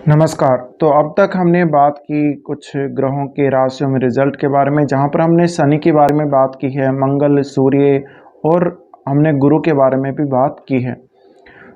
नमस्कार। तो अब तक हमने बात की कुछ ग्रहों के राशियों में रिजल्ट के बारे में, जहाँ पर हमने शनि के बारे में बात की है, मंगल, सूर्य और हमने गुरु के बारे में भी बात की है।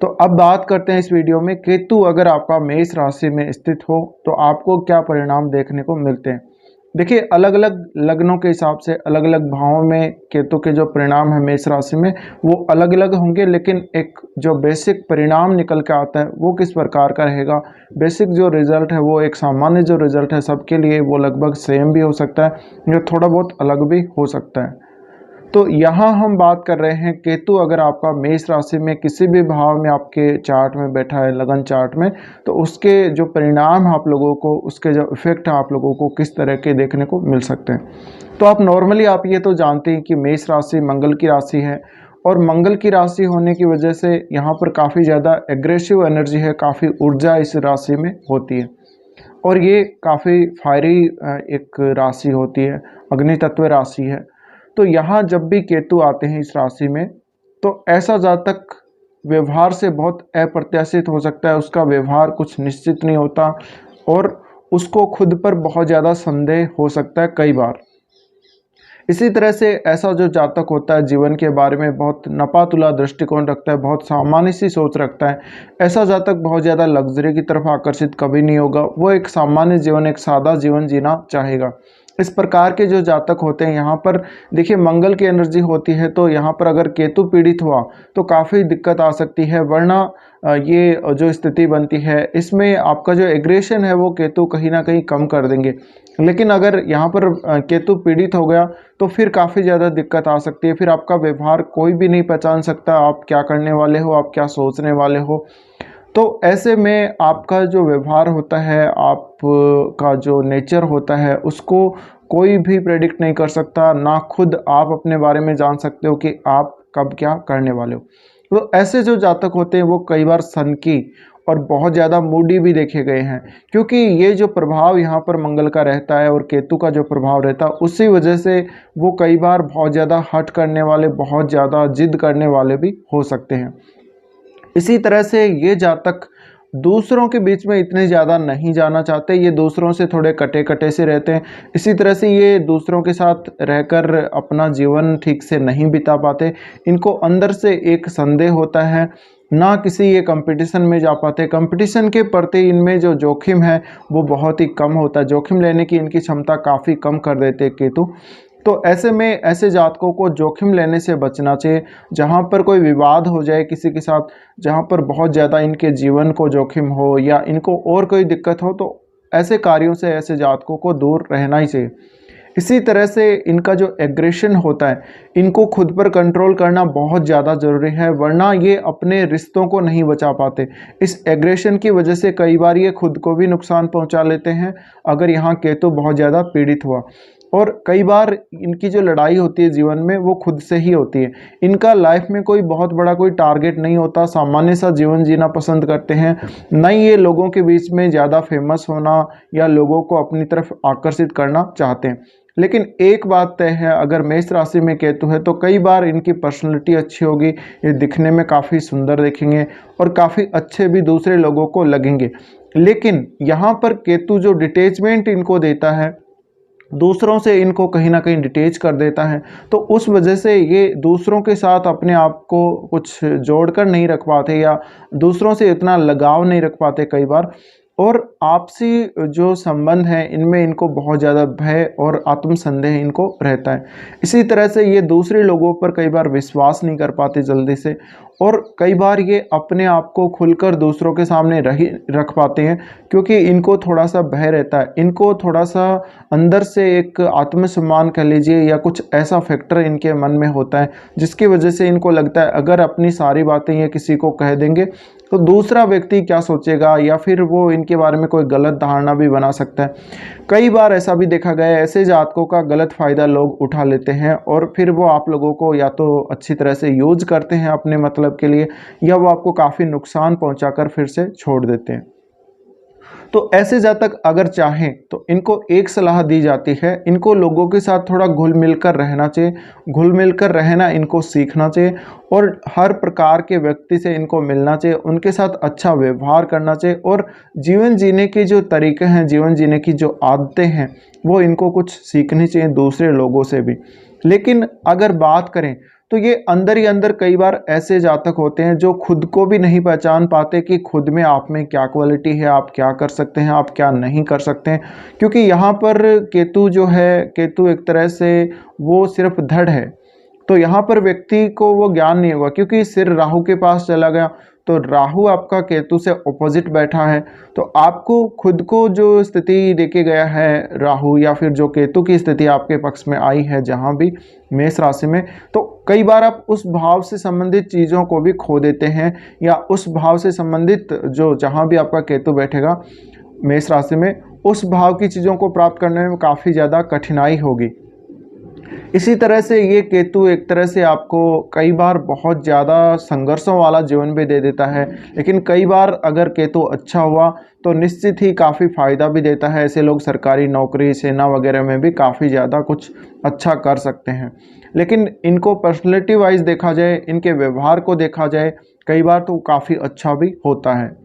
तो अब बात करते हैं इस वीडियो में, केतु अगर आपका मेष राशि में स्थित हो तो आपको क्या परिणाम देखने को मिलते हैं। देखिए, अलग अलग लग्नों के हिसाब से अलग अलग भावों में केतु के जो परिणाम है मेष राशि में वो अलग अलग होंगे, लेकिन एक जो बेसिक परिणाम निकल के आता है वो किस प्रकार का रहेगा। बेसिक जो रिजल्ट है वो एक सामान्य जो रिजल्ट है सबके लिए वो लगभग सेम भी हो सकता है या थोड़ा बहुत अलग भी हो सकता है। तो यहाँ हम बात कर रहे हैं केतु अगर आपका मेष राशि में किसी भी भाव में आपके चार्ट में बैठा है, लगन चार्ट में, तो उसके जो परिणाम आप लोगों को, उसके जो इफेक्ट आप लोगों को किस तरह के देखने को मिल सकते हैं। तो आप नॉर्मली आप ये तो जानते हैं कि मेष राशि मंगल की राशि है और मंगल की राशि होने की वजह से यहाँ पर काफ़ी ज़्यादा एग्रेसिव एनर्जी है, काफ़ी ऊर्जा इस राशि में होती है और ये काफ़ी फायरी एक राशि होती है, अग्नि तत्व राशि है। तो यहाँ जब भी केतु आते हैं इस राशि में तो ऐसा जातक व्यवहार से बहुत अप्रत्याशित हो सकता है, उसका व्यवहार कुछ निश्चित नहीं होता और उसको खुद पर बहुत ज़्यादा संदेह हो सकता है कई बार। इसी तरह से ऐसा जो जातक होता है जीवन के बारे में बहुत नपातुला दृष्टिकोण रखता है, बहुत सामान्य सी सोच रखता है, ऐसा जातक बहुत ज़्यादा लग्जरी की तरफ आकर्षित कभी नहीं होगा। वो एक सामान्य जीवन, एक सादा जीवन जीना चाहेगा। इस प्रकार के जो जातक होते हैं, यहाँ पर देखिए मंगल की एनर्जी होती है तो यहाँ पर अगर केतु पीड़ित हुआ तो काफ़ी दिक्कत आ सकती है, वरना ये जो स्थिति बनती है इसमें आपका जो एग्रेशन है वो केतु कहीं ना कहीं कम कर देंगे। लेकिन अगर यहाँ पर केतु पीड़ित हो गया तो फिर काफ़ी ज़्यादा दिक्कत आ सकती है, फिर आपका व्यवहार कोई भी नहीं पहचान सकता, आप क्या करने वाले हो, आप क्या सोचने वाले हो। तो ऐसे में आपका जो व्यवहार होता है, आपका जो नेचर होता है, उसको कोई भी प्रेडिक्ट नहीं कर सकता, ना खुद आप अपने बारे में जान सकते हो कि आप कब क्या करने वाले हो। तो ऐसे जो जातक होते हैं वो कई बार सनकी और बहुत ज़्यादा मूडी भी देखे गए हैं, क्योंकि ये जो प्रभाव यहाँ पर मंगल का रहता है और केतु का जो प्रभाव रहता है उसी वजह से वो कई बार बहुत ज़्यादा हट करने वाले, बहुत ज़्यादा जिद करने वाले भी हो सकते हैं। इसी तरह से ये जातक दूसरों के बीच में इतने ज़्यादा नहीं जाना चाहते, ये दूसरों से थोड़े कटे कटे से रहते हैं। इसी तरह से ये दूसरों के साथ रहकर अपना जीवन ठीक से नहीं बिता पाते। इनको अंदर से एक संदेह होता है, ना किसी ये कंपटीशन में जा पाते। कंपटीशन के प्रति इनमें जो जोखिम है वो बहुत ही कम होता है, जोखिम लेने की इनकी क्षमता काफ़ी कम कर देते हैं केतु। तो ऐसे में ऐसे जातकों को जोखिम लेने से बचना चाहिए। जहाँ पर कोई विवाद हो जाए किसी के साथ, जहाँ पर बहुत ज़्यादा इनके जीवन को जोखिम हो या इनको और कोई दिक्कत हो, तो ऐसे कार्यों से ऐसे जातकों को दूर रहना ही चाहिए। इसी तरह से इनका जो एग्रेशन होता है, इनको खुद पर कंट्रोल करना बहुत ज़्यादा ज़रूरी है, वरना ये अपने रिश्तों को नहीं बचा पाते। इस एग्रेशन की वजह से कई बार ये खुद को भी नुकसान पहुंचा लेते हैं अगर यहाँ केतु बहुत ज़्यादा पीड़ित हुआ। और कई बार इनकी जो लड़ाई होती है जीवन में वो खुद से ही होती है। इनका लाइफ में कोई बहुत बड़ा कोई टारगेट नहीं होता, सामान्य सा जीवन जीना पसंद करते हैं। न ये लोगों के बीच में ज़्यादा फेमस होना या लोगों को अपनी तरफ आकर्षित करना चाहते हैं। लेकिन एक बात तय है, अगर मेष राशि में केतु है तो कई बार इनकी पर्सनैलिटी अच्छी होगी, ये दिखने में काफ़ी सुंदर दिखेंगे और काफ़ी अच्छे भी दूसरे लोगों को लगेंगे। लेकिन यहाँ पर केतु जो डिटैचमेंट इनको देता है, दूसरों से इनको कहीं ना कहीं डिटेच कर देता है, तो उस वजह से ये दूसरों के साथ अपने आप को कुछ जोड़कर नहीं रख पाते या दूसरों से इतना लगाव नहीं रख पाते कई बार, और आपसी जो संबंध है इनमें इनको बहुत ज़्यादा भय और आत्मसंदेह इनको रहता है। इसी तरह से ये दूसरे लोगों पर कई बार विश्वास नहीं कर पाते जल्दी से, और कई बार ये अपने आप को खुलकर दूसरों के सामने रख पाते हैं, क्योंकि इनको थोड़ा सा भय रहता है। इनको थोड़ा सा अंदर से एक आत्मसम्मान कह लीजिए या कुछ ऐसा फैक्टर इनके मन में होता है जिसकी वजह से इनको लगता है अगर अपनी सारी बातें ये किसी को कह देंगे तो दूसरा व्यक्ति क्या सोचेगा, या फिर वो इनके बारे में कोई गलत धारणा भी बना सकता है। कई बार ऐसा भी देखा गया है, ऐसे जातकों का गलत फ़ायदा लोग उठा लेते हैं और फिर वो आप लोगों को या तो अच्छी तरह से यूज करते हैं अपने मतलब के लिए, या वो आपको काफ़ी नुकसान पहुंचाकर फिर से छोड़ देते हैं। तो ऐसे जातक अगर चाहें तो इनको एक सलाह दी जाती है, इनको लोगों के साथ थोड़ा घुल मिल कर रहना चाहिए, घुल मिल कर रहना इनको सीखना चाहिए और हर प्रकार के व्यक्ति से इनको मिलना चाहिए, उनके साथ अच्छा व्यवहार करना चाहिए और जीवन जीने के जो तरीके हैं, जीवन जीने की जो आदतें हैं, वो इनको कुछ सीखनी चाहिए दूसरे लोगों से भी। लेकिन अगर बात करें तो ये अंदर ही अंदर कई बार ऐसे जातक होते हैं जो खुद को भी नहीं पहचान पाते कि खुद में आप में क्या क्वालिटी है, आप क्या कर सकते हैं, आप क्या नहीं कर सकते हैं। क्योंकि यहाँ पर केतु जो है, केतु एक तरह से वो सिर्फ धड़ है, तो यहाँ पर व्यक्ति को वो ज्ञान नहीं होगा क्योंकि सिर राहु के पास चला गया, तो राहु आपका केतु से ऑपोजिट बैठा है, तो आपको खुद को जो स्थिति देके गया है राहु या फिर जो केतु की स्थिति आपके पक्ष में आई है जहाँ भी मेष राशि में, तो कई बार आप उस भाव से संबंधित चीज़ों को भी खो देते हैं या उस भाव से संबंधित जो जहाँ भी आपका केतु बैठेगा मेष राशि में, उस भाव की चीज़ों को प्राप्त करने में काफ़ी ज़्यादा कठिनाई होगी। इसी तरह से ये केतु एक तरह से आपको कई बार बहुत ज़्यादा संघर्षों वाला जीवन भी दे देता है, लेकिन कई बार अगर केतु अच्छा हुआ तो निश्चित ही काफ़ी फ़ायदा भी देता है। ऐसे लोग सरकारी नौकरी, सेना वगैरह में भी काफ़ी ज़्यादा कुछ अच्छा कर सकते हैं। लेकिन इनको पर्सनैलिटी वाइज देखा जाए, इनके व्यवहार को देखा जाए, कई बार तो काफ़ी अच्छा भी होता है।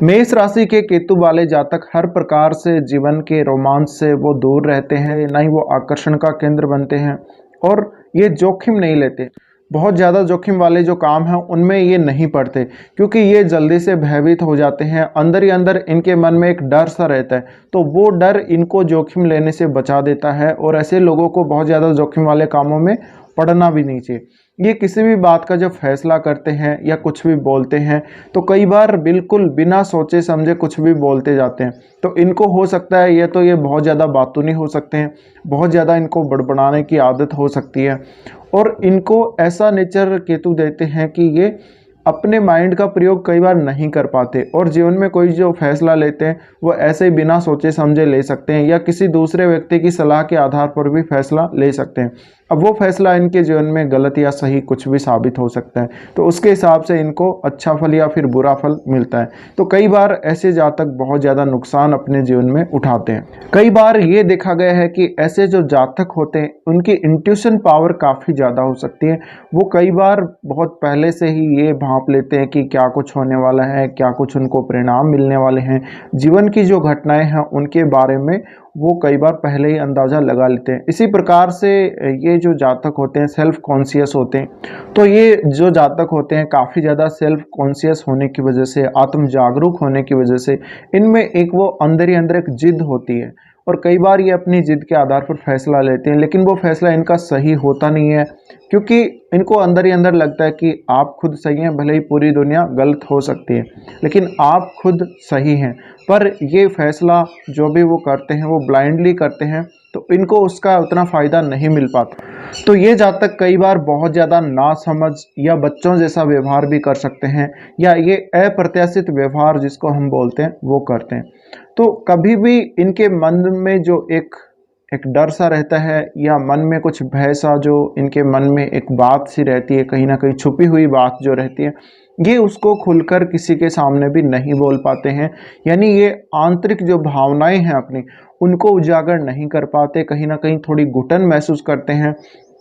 मेष राशि के केतु वाले जातक हर प्रकार से जीवन के रोमांच से वो दूर रहते हैं, ना ही वो आकर्षण का केंद्र बनते हैं और ये जोखिम नहीं लेते। बहुत ज़्यादा जोखिम वाले जो काम हैं उनमें ये नहीं पड़ते क्योंकि ये जल्दी से भयभीत हो जाते हैं। अंदर ही अंदर इनके मन में एक डर सा रहता है, तो वो डर इनको जोखिम लेने से बचा देता है और ऐसे लोगों को बहुत ज़्यादा जोखिम वाले कामों में पड़ना भी नहीं चाहिए। ये किसी भी बात का जब फैसला करते हैं या कुछ भी बोलते हैं तो कई बार बिल्कुल बिना सोचे समझे कुछ भी बोलते जाते हैं, तो इनको हो सकता है ये बहुत ज़्यादा बातूनी हो सकते हैं, बहुत ज़्यादा इनको बड़बड़ाने की आदत हो सकती है और इनको ऐसा नेचर केतु देते हैं कि ये अपने माइंड का प्रयोग कई बार नहीं कर पाते और जीवन में कोई जो फैसला लेते हैं वो ऐसे ही बिना सोचे समझे ले सकते हैं या किसी दूसरे व्यक्ति की सलाह के आधार पर भी फैसला ले सकते हैं। अब वो फैसला इनके जीवन में गलत या सही कुछ भी साबित हो सकता है, तो उसके हिसाब से इनको अच्छा फल या फिर बुरा फल मिलता है। तो कई बार ऐसे जातक बहुत ज़्यादा नुकसान अपने जीवन में उठाते हैं। कई बार ये देखा गया है कि ऐसे जो जातक होते हैं उनकी इंट्यूशन पावर काफ़ी ज़्यादा हो सकती है। वो कई बार बहुत पहले से ही ये भांप लेते हैं कि क्या कुछ होने वाला है, क्या कुछ उनको परिणाम मिलने वाले हैं, जीवन की जो घटनाएं हैं उनके बारे में वो कई बार पहले ही अंदाज़ा लगा लेते हैं। इसी प्रकार से ये जो जातक होते हैं सेल्फ कॉन्शियस होते हैं, तो ये जो जातक होते हैं काफ़ी ज़्यादा सेल्फ कॉन्शियस होने की वजह से, आत्म जागरूक होने की वजह से इनमें एक वो अंदर ही अंदर एक जिद होती है और कई बार ये अपनी जिद के आधार पर फैसला लेते हैं, लेकिन वो फैसला इनका सही होता नहीं है क्योंकि इनको अंदर ही अंदर लगता है कि आप खुद सही हैं, भले ही पूरी दुनिया गलत हो सकती है लेकिन आप खुद सही हैं। पर ये फैसला जो भी वो करते हैं वो ब्लाइंडली करते हैं, तो इनको उसका उतना फ़ायदा नहीं मिल पाता। तो ये जातक कई बार बहुत ज़्यादा नासमझ या बच्चों जैसा व्यवहार भी कर सकते हैं या ये अप्रत्याशित व्यवहार जिसको हम बोलते हैं वो करते हैं। तो कभी भी इनके मन में जो एक डर सा रहता है या मन में कुछ भय सा, जो इनके मन में एक बात सी रहती है, कहीं ना कहीं छुपी हुई बात जो रहती है, ये उसको खुलकर किसी के सामने भी नहीं बोल पाते हैं। यानी ये आंतरिक जो भावनाएं हैं अपनी उनको उजागर नहीं कर पाते, कहीं ना कहीं थोड़ी घुटन महसूस करते हैं,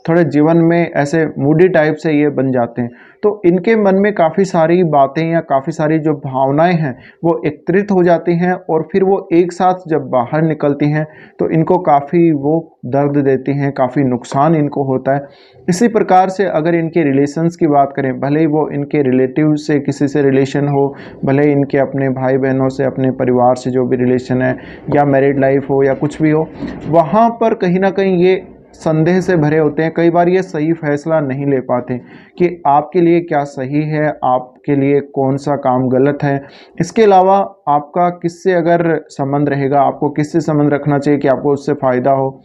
थोड़े जीवन में ऐसे मूडी टाइप से ये बन जाते हैं। तो इनके मन में काफ़ी सारी बातें या काफ़ी सारी जो भावनाएं हैं वो एकत्रित हो जाती हैं और फिर वो एक साथ जब बाहर निकलती हैं तो इनको काफ़ी वो दर्द देती हैं, काफ़ी नुकसान इनको होता है। इसी प्रकार से अगर इनके रिलेशंस की बात करें, भले ही वो इनके रिलेटिव से किसी से रिलेशन हो, भले ही इनके अपने भाई बहनों से, अपने परिवार से जो भी रिलेशन है, या मैरिड लाइफ हो या कुछ भी हो, वहाँ पर कहीं ना कहीं ये संदेह से भरे होते हैं। कई बार ये सही फैसला नहीं ले पाते कि आपके लिए क्या सही है, आपके लिए कौन सा काम गलत है। इसके अलावा आपका किससे अगर संबंध रहेगा, आपको किससे संबंध रखना चाहिए कि आपको उससे फ़ायदा हो,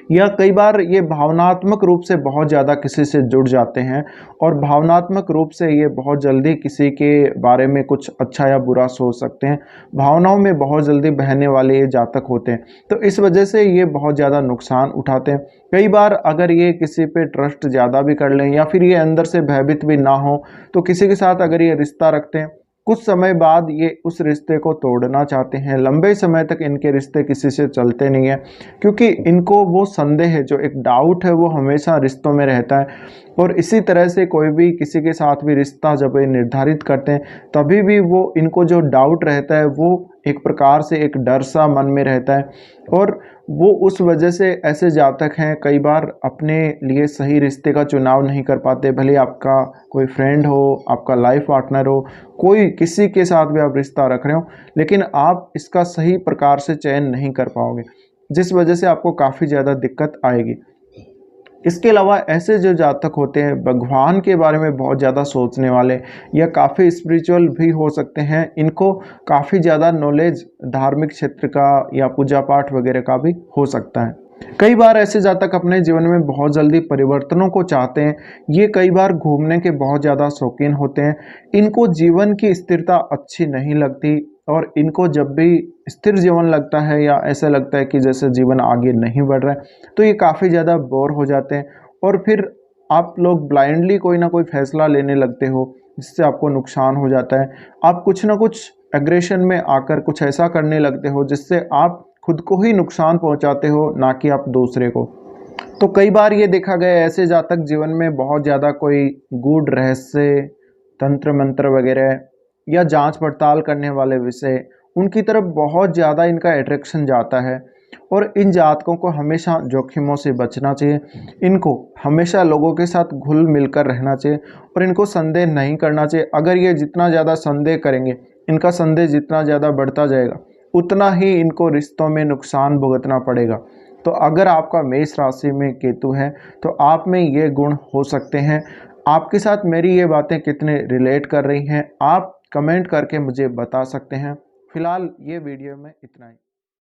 या कई बार ये भावनात्मक रूप से बहुत ज़्यादा किसी से जुड़ जाते हैं और भावनात्मक रूप से ये बहुत जल्दी किसी के बारे में कुछ अच्छा या बुरा सोच सकते हैं। भावनाओं में बहुत जल्दी बहने वाले ये जातक होते हैं, तो इस वजह से ये बहुत ज़्यादा नुकसान उठाते हैं। कई बार अगर ये किसी पे ट्रस्ट ज़्यादा भी कर लें या फिर ये अंदर से भयभीत भी ना हो, तो किसी के साथ अगर ये रिश्ता रखते हैं कुछ समय बाद ये उस रिश्ते को तोड़ना चाहते हैं। लंबे समय तक इनके रिश्ते किसी से चलते नहीं हैं, क्योंकि इनको वो संदेह है, जो एक डाउट है, वो हमेशा रिश्तों में रहता है। और इसी तरह से कोई भी किसी के साथ भी रिश्ता जब ये निर्धारित करते हैं, तभी भी वो इनको जो डाउट रहता है, वो एक प्रकार से एक डर सा मन में रहता है। और वो उस वजह से ऐसे जातक हैं, कई बार अपने लिए सही रिश्ते का चुनाव नहीं कर पाते। भले आपका कोई फ्रेंड हो, आपका लाइफ पार्टनर हो, कोई किसी के साथ भी आप रिश्ता रख रहे हो, लेकिन आप इसका सही प्रकार से चयन नहीं कर पाओगे, जिस वजह से आपको काफ़ी ज़्यादा दिक्कत आएगी। इसके अलावा ऐसे जो जातक होते हैं, भगवान के बारे में बहुत ज़्यादा सोचने वाले या काफ़ी स्पिरिचुअल भी हो सकते हैं, इनको काफ़ी ज़्यादा नॉलेज धार्मिक क्षेत्र का या पूजा पाठ वगैरह का भी हो सकता है। कई बार ऐसे जातक अपने जीवन में बहुत जल्दी परिवर्तनों को चाहते हैं। ये कई बार घूमने के बहुत ज़्यादा शौकीन होते हैं। इनको जीवन की स्थिरता अच्छी नहीं लगती, और इनको जब भी स्थिर जीवन लगता है या ऐसा लगता है कि जैसे जीवन आगे नहीं बढ़ रहा है, तो ये काफ़ी ज़्यादा बोर हो जाते हैं। और फिर आप लोग ब्लाइंडली कोई ना कोई फैसला लेने लगते हो, जिससे आपको नुकसान हो जाता है। आप कुछ ना कुछ एग्रेशन में आकर कुछ ऐसा करने लगते हो, जिससे आप खुद को ही नुकसान पहुंचाते हो, ना कि आप दूसरे को। तो कई बार ये देखा गया है, ऐसे जातक जीवन में बहुत ज़्यादा कोई गूढ़ रहस्य, तंत्र मंत्र वगैरह या जांच पड़ताल करने वाले विषय, उनकी तरफ बहुत ज़्यादा इनका अट्रैक्शन जाता है। और इन जातकों को हमेशा जोखिमों से बचना चाहिए। इनको हमेशा लोगों के साथ घुल मिलकर रहना चाहिए, और इनको संदेह नहीं करना चाहिए। अगर ये जितना ज़्यादा संदेह करेंगे, इनका संदेह जितना ज़्यादा बढ़ता जाएगा, उतना ही इनको रिश्तों में नुकसान भुगतना पड़ेगा। तो अगर आपका मेष राशि में केतु है, तो आप में ये गुण हो सकते हैं। आपके साथ मेरी ये बातें कितने रिलेट कर रही हैं, आप कमेंट करके मुझे बता सकते हैं। फिलहाल ये वीडियो में इतना ही।